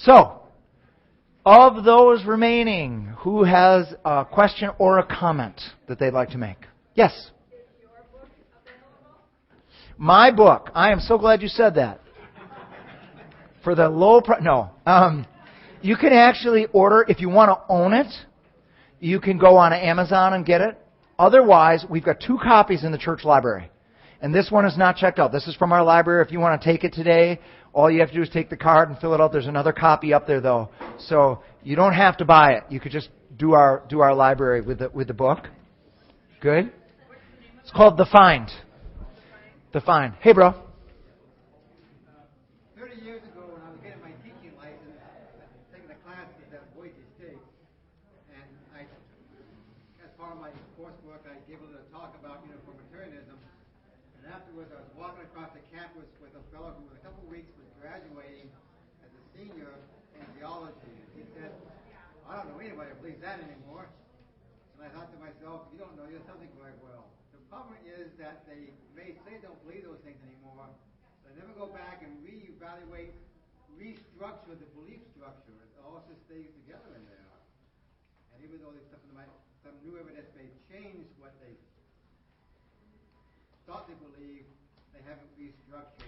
So, of those remaining, who has a question or a comment that they'd like to make? Yes? Is your book available? My book. I am so glad you said that. For the low price. No. You can actually order, if you want to own it, you can go on Amazon and get it. Otherwise, we've got 2 copies in the church library. And this one is not checked out. This is from our library. If you want to take it today, all you have to do is take the card and fill it out. There's another copy up there, though. So you don't have to buy it. You could just do our library with the book. Good? It's called The Find. The Find. Hey, bro. 30 years ago, when I was getting my teaching license, taking a class at Boise State, and as part of my coursework, I gave a little talk about uniformitarianism. And afterwards, I was walking across the campus with a fellow who, in a couple of weeks, was graduating as a senior in geology. And he said, "I don't know anybody who believes that anymore." And I thought to myself, "You don't know your subject very well." The problem is that they may say they don't believe those things anymore. They never go back and reevaluate, restructure the belief structure. It all just stays together in there. And even though there's some new evidence may change what they thought they believed, they haven't restructured.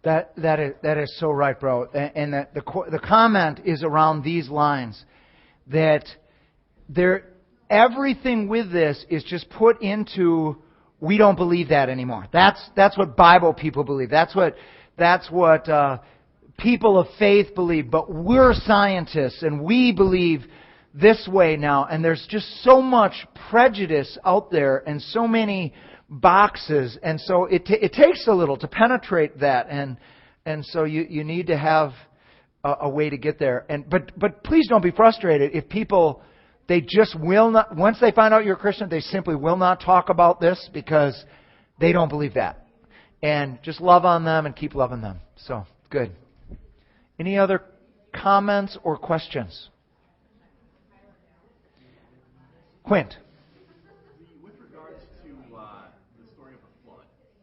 That is so right, bro. And the comment is around these lines, that everything with this is just put into, we don't believe that anymore. That's what Bible people believe. That's what people of faith believe. But we're scientists and we believe this way now. And there's just so much prejudice out there and so many boxes, and so it takes a little to penetrate that, and so you need to have a way to get there. But please don't be frustrated if people, they just will not, once they find out you're a Christian, they simply will not talk about this because they don't believe that. And just love on them and keep loving them. So good. Any other comments or questions? Quint.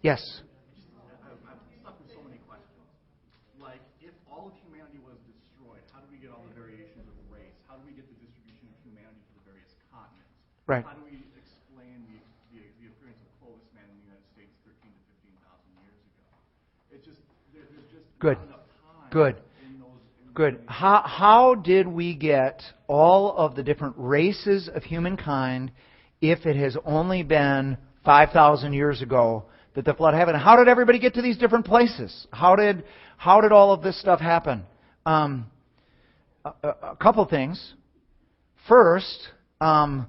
Yes. I'm stuck with so many questions. Like, if all of humanity was destroyed, how do we get all the variations of race? How do we get the distribution of humanity to the various continents? Right. How do we explain the appearance of Clovis man in the United States 13 to 15,000 years ago? It's just, there's just Good. not enough time. Good. Good. How did we get all of the different races of humankind if it has only been 5,000 years ago that the flood happened? How did everybody get to these different places? How did all of this stuff happen? A couple things. First, the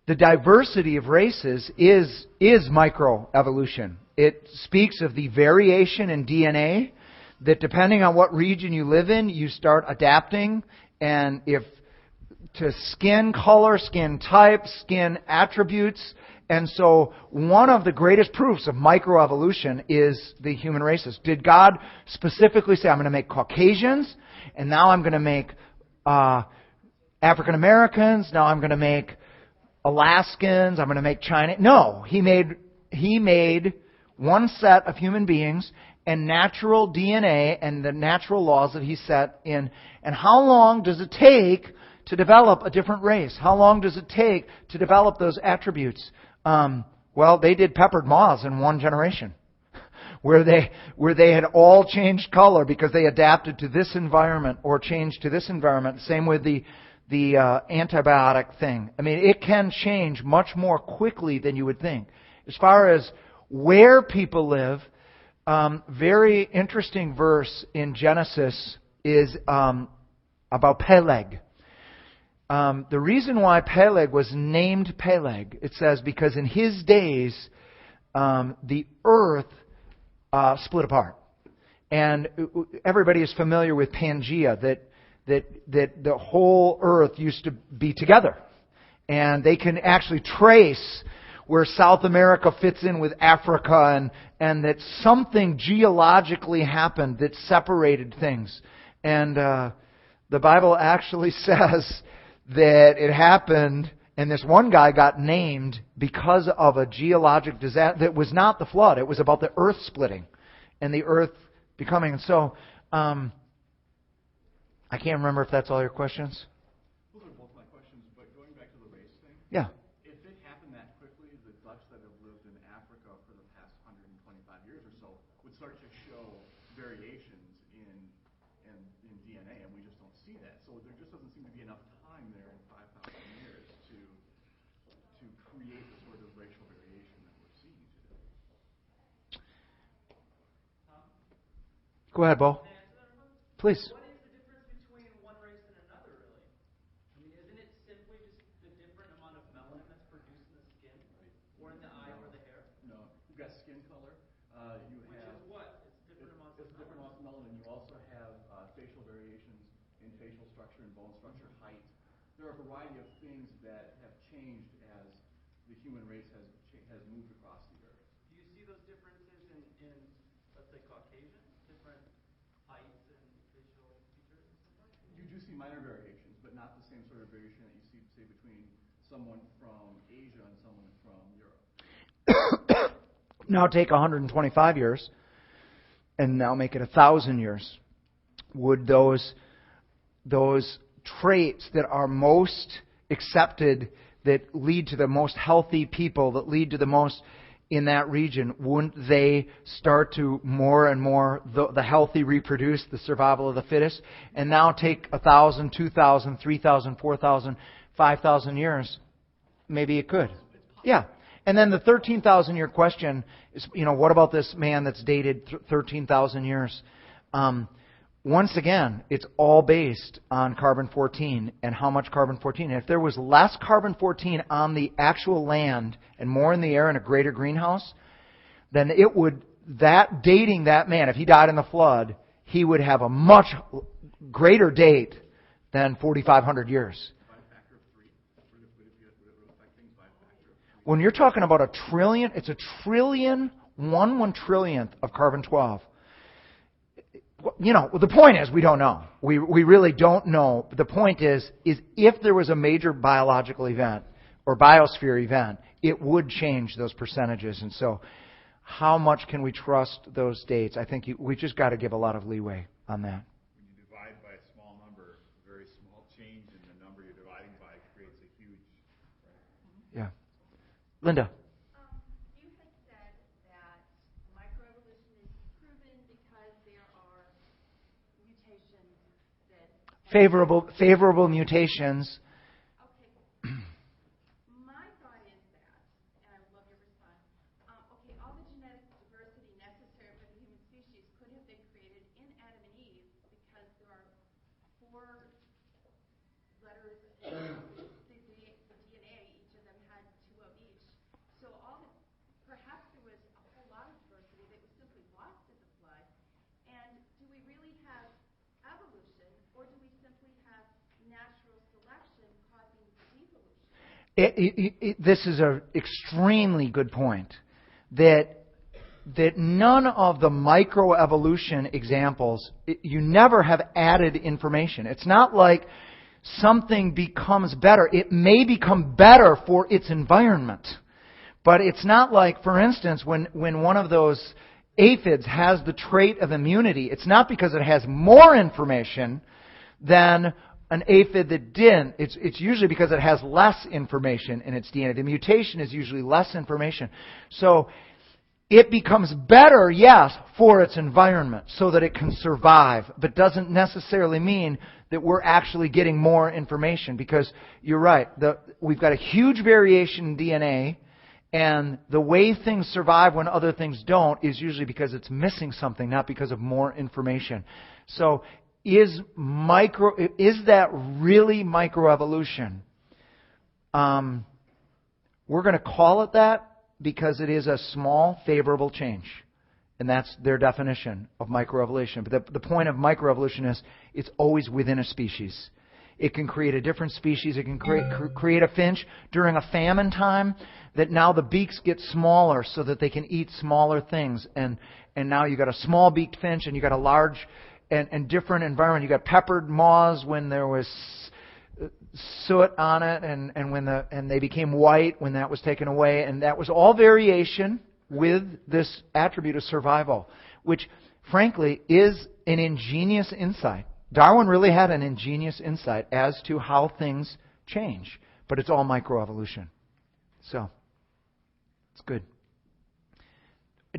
diversity of races is microevolution. It speaks of the variation in DNA that, depending on what region you live in, you start adapting, and if to skin color, skin type, skin attributes. And so one of the greatest proofs of microevolution is the human races. Did God specifically say, I'm going to make Caucasians, and now I'm going to make African Americans, now I'm going to make Alaskans, I'm going to make China? No, He made one set of human beings and natural DNA and the natural laws that He set in. And how long does it take to develop a different race? How long does it take to develop those attributes? Well, they did peppered moths in one generation, where they had all changed color because they adapted to this environment or changed to this environment. Same with the antibiotic thing. I mean, it can change much more quickly than you would think. As far as where people live, very interesting verse in Genesis is about Peleg. The reason why Peleg was named Peleg, it says, because in his days, the earth split apart. And everybody is familiar with Pangea, that the whole earth used to be together. And they can actually trace where South America fits in with Africa, and that something geologically happened that separated things. And the Bible actually says that it happened, and this one guy got named because of a geologic disaster that was not the flood. It was about the earth splitting and the earth becoming. And so I can't remember if that's all your questions. Those are both my questions, but going back to the race thing. Yeah. If it happened that quickly, the Dutch that have lived in Africa for the past 125 years or so would start to show variations in DNA, and we just don't see that. So there just doesn't seem to be enough time there in 5,000 years to create the sort of racial variation that we're seeing today. Go ahead, Bo. Please. What is the difference between one race and another, really? I mean, isn't it simply just the different amount of melanin that's produced in the skin, or in the eye, or the hair? No, you've got skin color. Which is what? It's different amounts of different amounts of melanin. You also have facial variations in facial structure and bone structure, height. There are a variety of things that have changed as the human race has moved across the earth. Do you see those differences in let's say, Caucasians? Different heights and facial features and stuff like that? You do see minor variations, but not the same sort of variation that you see, say, between someone from Asia and someone from Europe. Now take 125 years and now make it 1,000 years. Would those traits that are most accepted, that lead to the most healthy people, that lead to the most in that region, wouldn't they start to more and more, the healthy reproduce, the survival of the fittest? And now take 1,000, 2,000, 3,000, 4,000, 5,000 years. Maybe it could. Yeah. And then the 13,000-year question is, what about this man that's dated 13,000 years? Once again, it's all based on carbon-14 and how much carbon-14. And if there was less carbon-14 on the actual land and more in the air in a greater greenhouse, then dating that man, if he died in the flood, he would have a much greater date than 4,500 years. When you're talking about a trillion, it's a trillion, 1/1 of carbon-12. The point is we don't know. We really don't know. The point is if there was a major biological event or biosphere event, it would change those percentages. And so how much can we trust those dates? I think we just got to give a lot of leeway on that. When you divide by a small number, a very small change in the number you're dividing by creates a huge... Right? Yeah. Linda. You had said that microevolution is proven because there are mutations that... Favorable mutations. Okay. My thought is that, and I would love your response, all the genetic diversity necessary for the human species could have been created in Adam and Eve because there are 4 letters in the DNA, each of them had 2 of each. So perhaps there was a whole lot of diversity that was simply lost in the flood. And do we really have evolution, or do we simply have natural selection causing devolution? This is an extremely good point. That none of the microevolution examples, you never have added information. It's not like something becomes better. It may become better for its environment. But it's not like, for instance, when one of those aphids has the trait of immunity, it's not because it has more information than an aphid that didn't. It's usually because it has less information in its DNA. The mutation is usually less information. So it becomes better, yes, for its environment so that it can survive, but doesn't necessarily mean that we're actually getting more information, because you're right. We've got a huge variation in DNA, and the way things survive when other things don't is usually because it's missing something, not because of more information. So is that really microevolution? We're going to call it that because it is a small, favorable change. And that's their definition of microevolution. But the point of microevolution is it's always within a species. It can create a different species. It can create a finch during a famine time that now the beaks get smaller so that they can eat smaller things. And now you got a small-beaked finch and you got a large and different environment. You got peppered moths when there was soot on it, and they became white when that was taken away. And that was all variation with this attribute of survival, which, frankly, is an ingenious insight. Darwin really had an ingenious insight as to how things change, but it's all microevolution. So, it's good.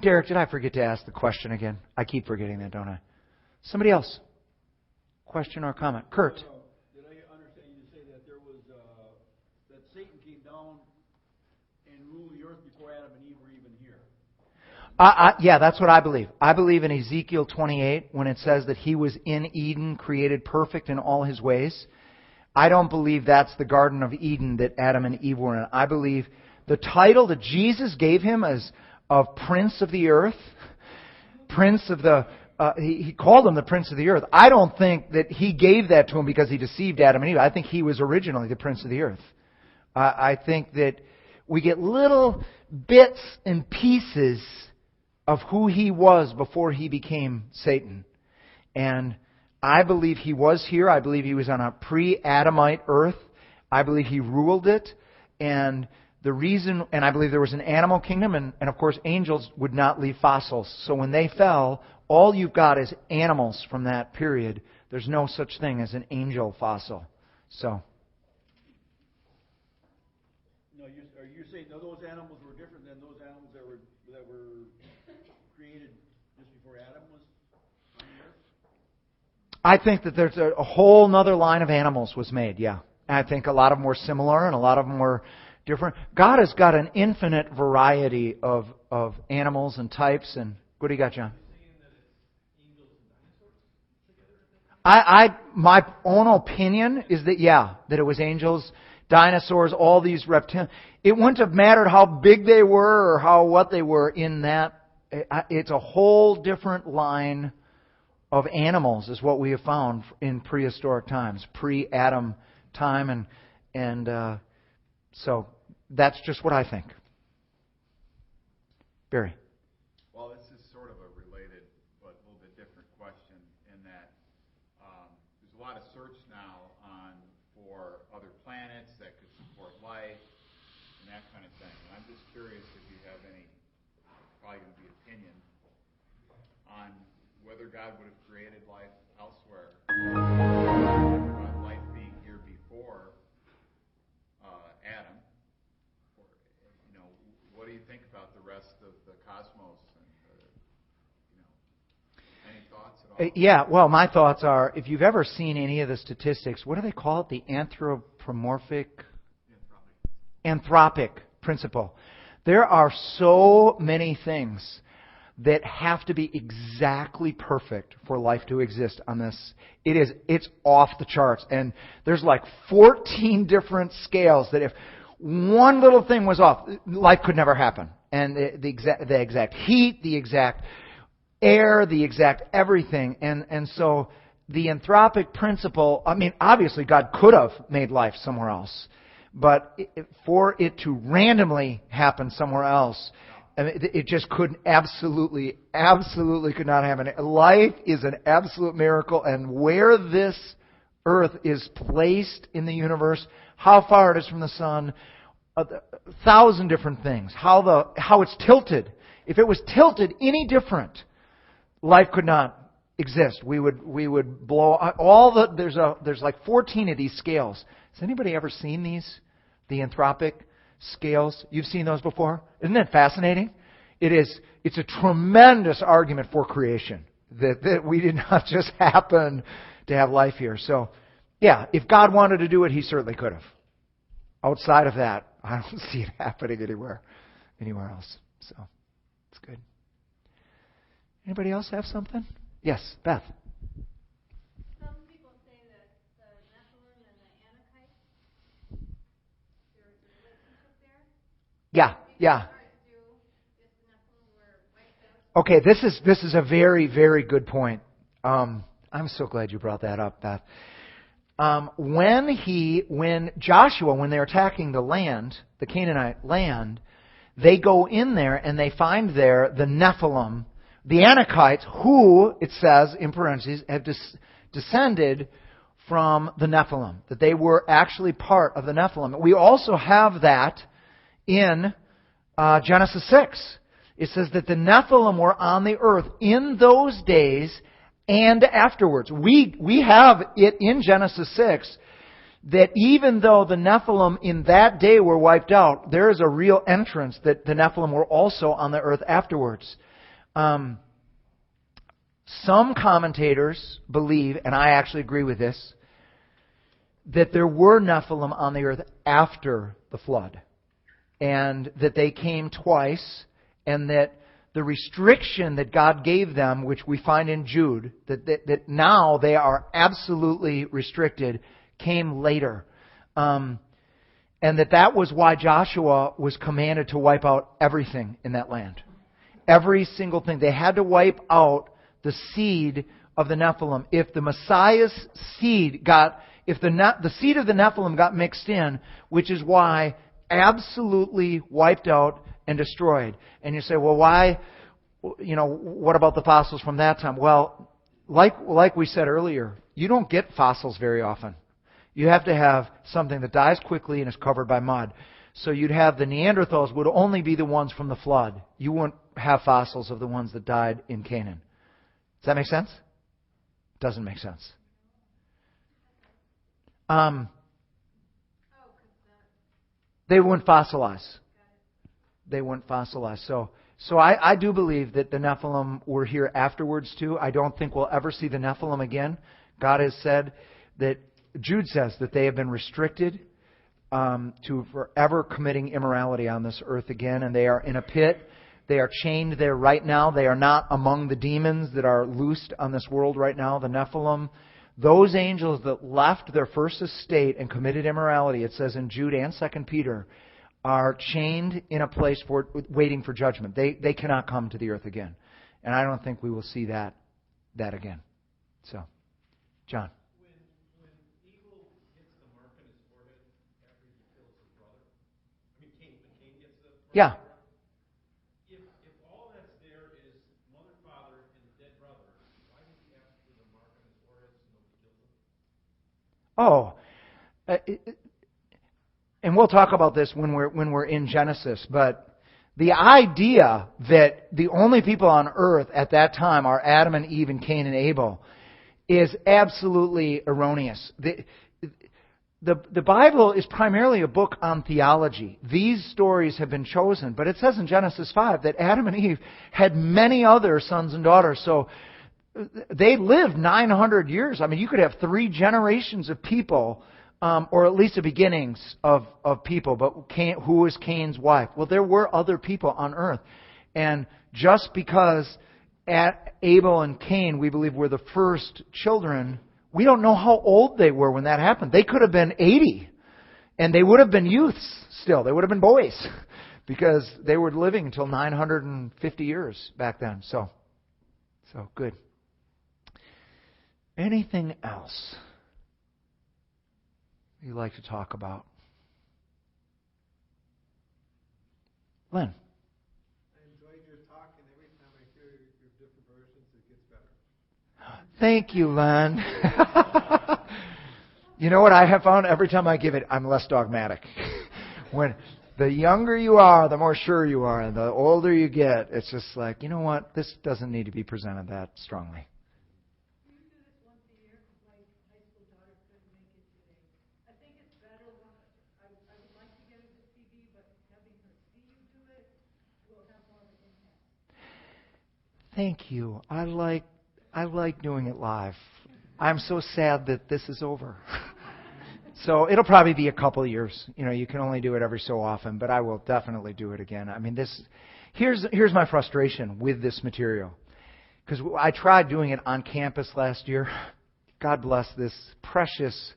Derek, did I forget to ask the question again? I keep forgetting that, don't I? Somebody else? Question or comment? Kurt. Did I understand you to say that there was that Satan came down and ruled the earth before Adam and Eve were even here? Yeah, that's what I believe. I believe in Ezekiel 28 when it says that he was in Eden, created perfect in all his ways. I don't believe that's the Garden of Eden that Adam and Eve were in. I believe the title that Jesus gave him as of Prince of the Earth, Prince of the... he called him the Prince of the Earth. I don't think that he gave that to him because he deceived Adam and Eve. I think he was originally the Prince of the Earth. I think that we get little bits and pieces of who he was before he became Satan. And I believe he was here. I believe he was on a pre-Adamite earth. I believe he ruled it. And the reason, and I believe there was an animal kingdom, and of course angels would not leave fossils. So when they fell, all you've got is animals from that period. There's no such thing as an angel fossil. So. No, are you saying those animals were different than those animals that were created just before Adam was on the earth? I think that there's a whole other line of animals was made, yeah. I think a lot of them were similar and a lot of them were different. God has got an infinite variety of animals and types. And what do you got, John? My own opinion is that, yeah, that it was angels, dinosaurs, all these reptilians. It wouldn't have mattered how big they were or what they were in that. It's a whole different line of animals is what we have found in prehistoric times, pre-Adam time. And so that's just what I think. Barry. Well, this is sort of a related but a little bit different question in that there's a lot of search now for other planets that could support life and that kind of thing. And I'm just curious if you have any, probably going to be opinion, on whether God would have created life elsewhere, life being here before Adam. What do you think about the rest of the cosmos? And, any thoughts at all? Yeah, well, my thoughts are, if you've ever seen any of the statistics, what do they call it? The anthropic principle. There are so many things that have to be exactly perfect for life to exist on this. It's off the charts. And there's like 14 different scales that if one little thing was off, life could never happen. And the exact heat, the exact air, the exact everything. And so the anthropic principle, I mean, obviously God could have made life somewhere else. But for it to randomly happen somewhere else, I mean, it just couldn't absolutely could not happen. Life is an absolute miracle. And where this earth is placed in the universe, how far it is from the sun, 1,000 different things. How it's tilted. If it was tilted any different, life could not exist. We would blow all the. There's like 14 of these scales. Has anybody ever seen these? The anthropic scales. You've seen those before? Isn't that fascinating? It's a tremendous argument for creation that we did not just happen to have life here. So, yeah, if God wanted to do it, He certainly could have. Outside of that, I don't see it happening anywhere else. So, it's good. Anybody else have something? Yes, Beth. Some people say that the Nephilim and the Anakites, there's a relationship there. Yeah. Okay, this is a very, very good point. I'm so glad you brought that up, Beth. When Joshua, when they're attacking the land, the Canaanite land, they go in there and they find there the Nephilim, the Anakites, who, it says in parentheses, have descended from the Nephilim, that they were actually part of the Nephilim. We also have that in Genesis 6. It says that the Nephilim were on the earth in those days and afterwards. We have it in Genesis 6 that even though the Nephilim in that day were wiped out, there is a real entrance that the Nephilim were also on the earth afterwards. Some commentators believe, and I actually agree with this, that there were Nephilim on the earth after the flood, and that they came twice, and that the restriction that God gave them, which we find in Jude, that now they are absolutely restricted, came later. And that was why Joshua was commanded to wipe out everything in that land. Every single thing. They had to wipe out the seed of the Nephilim. If the Messiah's seed if the seed of the Nephilim got mixed in, which is why absolutely wiped out and destroyed. And you say, well, why, what about the fossils from that time? Well, like we said earlier, you don't get fossils very often. You have to have something that dies quickly and is covered by mud. So you'd have the Neanderthals would only be the ones from the flood. You wouldn't have fossils of the ones that died in Canaan. Does that make sense? Doesn't make sense. They wouldn't fossilize. They wouldn't fossilize. So I do believe that the Nephilim were here afterwards too. I don't think we'll ever see the Nephilim again. God has said that, Jude says that they have been restricted to forever committing immorality on this earth again, and they are in a pit. They are chained there right now. They are not among the demons that are loosed on this world right now. The Nephilim, those angels that left their first estate and committed immorality, it says in Jude and 2 Peter, are chained in a place waiting for judgment. They cannot come to the earth again. And I don't think we will see that again. So, John. When Abel gets the mark on his forehead after he kills his brother, when Cain gets the mark, Yeah. If all that's there is mother, father, and the dead brother, why did he ask for the mark on his forehead so nobody kills him? And we'll talk about this when we're in Genesis, but the idea that the only people on earth at that time are Adam and Eve and Cain and Abel is absolutely erroneous. The Bible is primarily a book on theology. These stories have been chosen, but it says in Genesis 5 that Adam and Eve had many other sons and daughters, so they lived 900 years. I mean, you could have 3 generations of people, or at least the beginnings of people. But who was Cain's wife? Well, there were other people on earth. And just because Abel and Cain, we believe, were the first children, we don't know how old they were when that happened. They could have been 80. And they would have been youths still. They would have been boys. Because they were living until 950 years back then. So good. Anything else you'd like to talk about? Len. I enjoyed your talk, and every time I hear your different versions, it gets better. Thank you, Len. You know what I have found? Every time I give it, I'm less dogmatic. When the younger you are, the more sure you are, and the older you get, it's just like, you know what? This doesn't need to be presented that strongly. Thank you. I like doing it live. I'm so sad that this is over. So it'll probably be a couple of years. You can only do it every so often, but I will definitely do it again. I mean, here's my frustration with this material. Because I tried doing it on campus last year. God bless this precious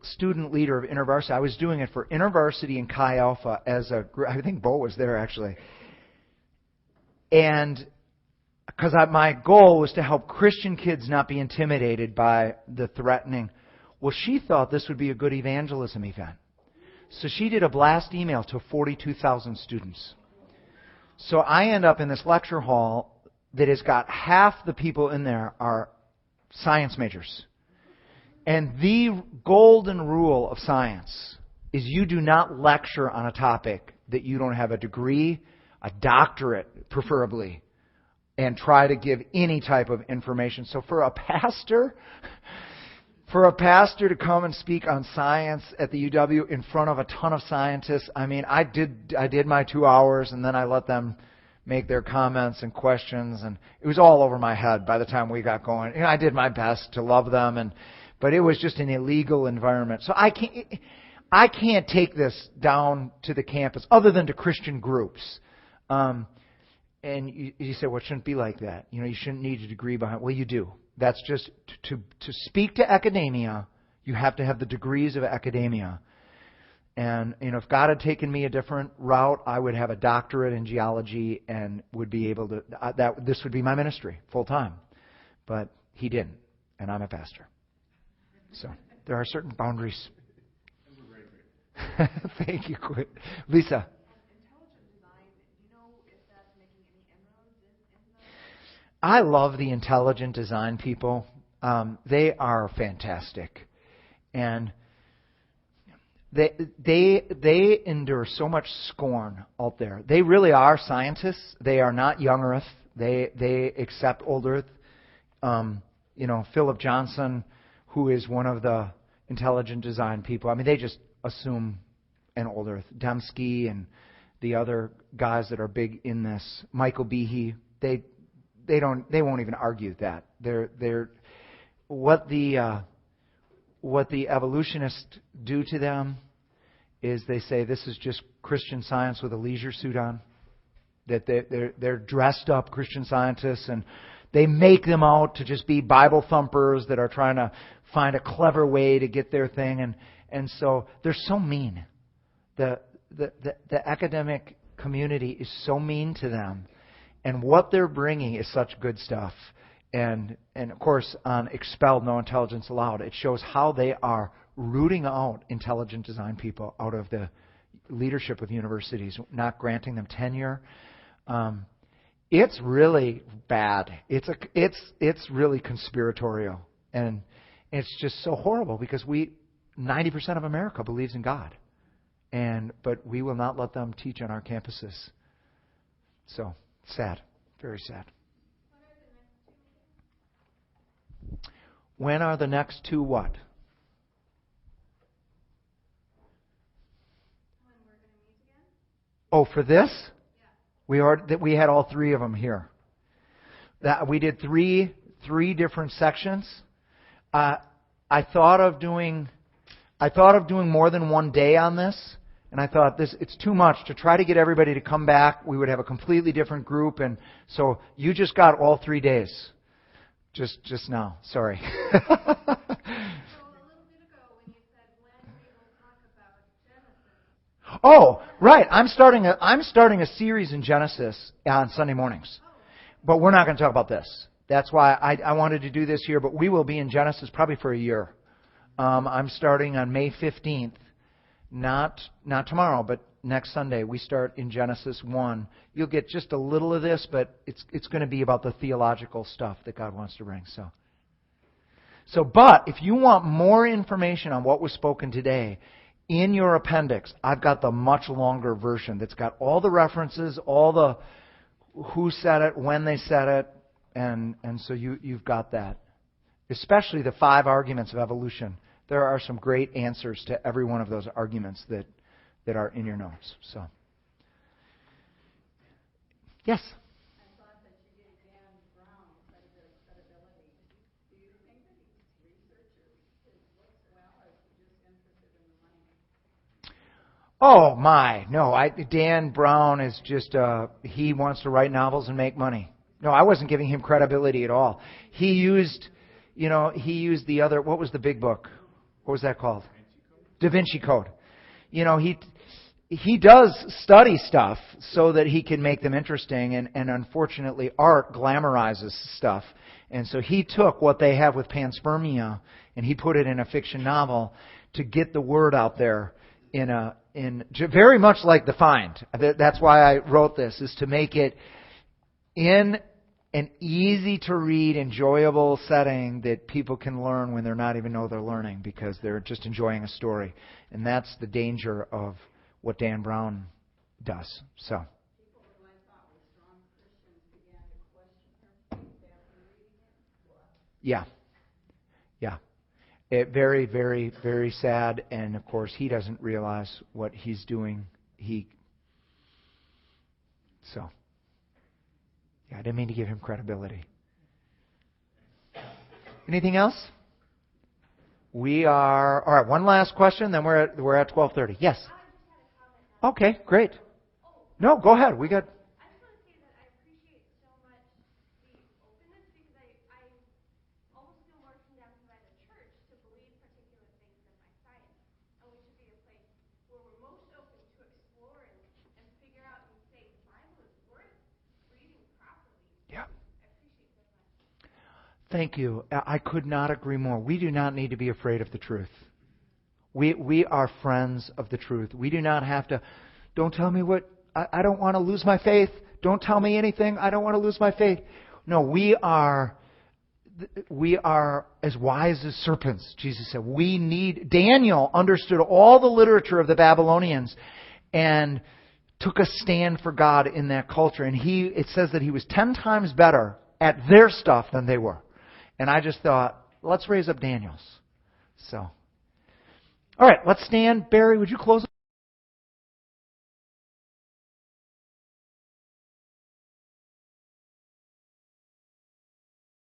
student leader of InterVarsity. I was doing it for InterVarsity and Chi Alpha as a group. I think Bo was there, actually. And because my goal was to help Christian kids not be intimidated by the threatening. Well, she thought this would be a good evangelism event. So she did a blast email to 42,000 students. So I end up in this lecture hall that has got half the people in there are science majors. And the golden rule of science is you do not lecture on a topic that you don't have a degree, a doctorate preferably, and try to give any type of information. So for a pastor to come and speak on science at the UW in front of a ton of scientists, I mean, I did my 2 hours, and then I let them make their comments and questions, and it was all over my head by the time we got going. You know, I did my best to love them, but it was just an illegal environment. So I can't take this down to the campus other than to Christian groups. And you say, well, it shouldn't be like that. You know, you shouldn't need a degree behind. Well, you do. That's just to speak to academia. You have to have the degrees of academia. And you know, if God had taken me a different route, I would have a doctorate in geology and would be able to. This would be my ministry full time. But He didn't, and I'm a pastor. So there are certain boundaries. Thank you, Lisa. I love the intelligent design people. They are fantastic, and they endure so much scorn out there. They really are scientists. They are not young Earth. They accept old Earth. You know, Philip Johnson, who is one of the intelligent design people. I mean, they just assume an old Earth. Dembski and the other guys that are big in this, Michael Behe, they won't even argue that. They're what the evolutionists do to them is they say this is just Christian Science with a leisure suit on. That they're dressed up Christian scientists, and they make them out to just be Bible thumpers that are trying to find a clever way to get their thing, and so they're so mean. The academic community is so mean to them, and what they're bringing is such good stuff. And of course, on Expelled, No Intelligence Allowed, it shows how they are rooting out intelligent design people out of the leadership of universities, not granting them tenure. It's really bad. It's really conspiratorial, and it's just so horrible because 90% of America believes in God, but we will not let them teach on our campuses. So sad, very sad. When are the next two what? When we're going to meet again? Oh, for this? Yeah. We had all three of them here. We did three different sections. I thought of doing more than one day on this, and I thought it's too much to try to get everybody to come back. We would have a completely different group, and so you just got all 3 days. Just now. Sorry. So a little bit ago when you said when we will talk about Genesis. Oh, right. I'm starting a series in Genesis on Sunday mornings. But we're not going to talk about this. That's why I wanted to do this here, but we will be in Genesis probably for a year. I'm starting on May 15th. Not tomorrow, but next Sunday. We start in Genesis 1. You'll get just a little of this, but it's going to be about the theological stuff that God wants to bring. But if you want more information on what was spoken today, in your appendix, I've got the much longer version that's got all the references, all the who said it, when they said it, and so you've got that. Especially the 5 arguments of evolution. There are some great answers to every one of those arguments that are in your notes. So, yes? I thought that you gave Dan Brown quite a bit of credibility. Do you think that his researcher looks well, or is he just interested in the money? Oh, my. No, Dan Brown is just, he wants to write novels and make money. No, I wasn't giving him credibility at all. He used the other, what was the big book? What was that called? Da Vinci Code. You know, he does study stuff so that he can make them interesting, and unfortunately art glamorizes stuff. And so he took what they have with panspermia and he put it in a fiction novel to get the word out there in very much like The Find. That's why I wrote this, is to make it in an easy-to-read, enjoyable setting that people can learn when they're not even know they're learning because they're just enjoying a story. And that's the danger of what Dan Brown does. So. People who I thought were strong Christians began to question Yeah. Yeah. It very, very, very sad. And of course, he doesn't realize what he's doing. So, yeah, I didn't mean to give him credibility. Anything else? We are all right. One last question, then we're at 12:30. Yes. Okay, great. No, go ahead. We got. I just want to say that I appreciate so much the openness because I almost feel more condemned by the church to believe particular things than by science. And we should be a place where we're most open to explore and figure out and say the Bible is worth reading properly. Yeah. I appreciate that much. Thank you. I could not agree more. We do not need to be afraid of the truth. We are friends of the truth. We do not have to. Don't tell me what. I don't want to lose my faith. Don't tell me anything. I don't want to lose my faith. No, we are as wise as serpents, Jesus said. Daniel understood all the literature of the Babylonians and took a stand for God in that culture. And it says that he was 10 times better at their stuff than they were. And I just thought, let's raise up Daniel's. So, all right, let's stand. Barry, would you close?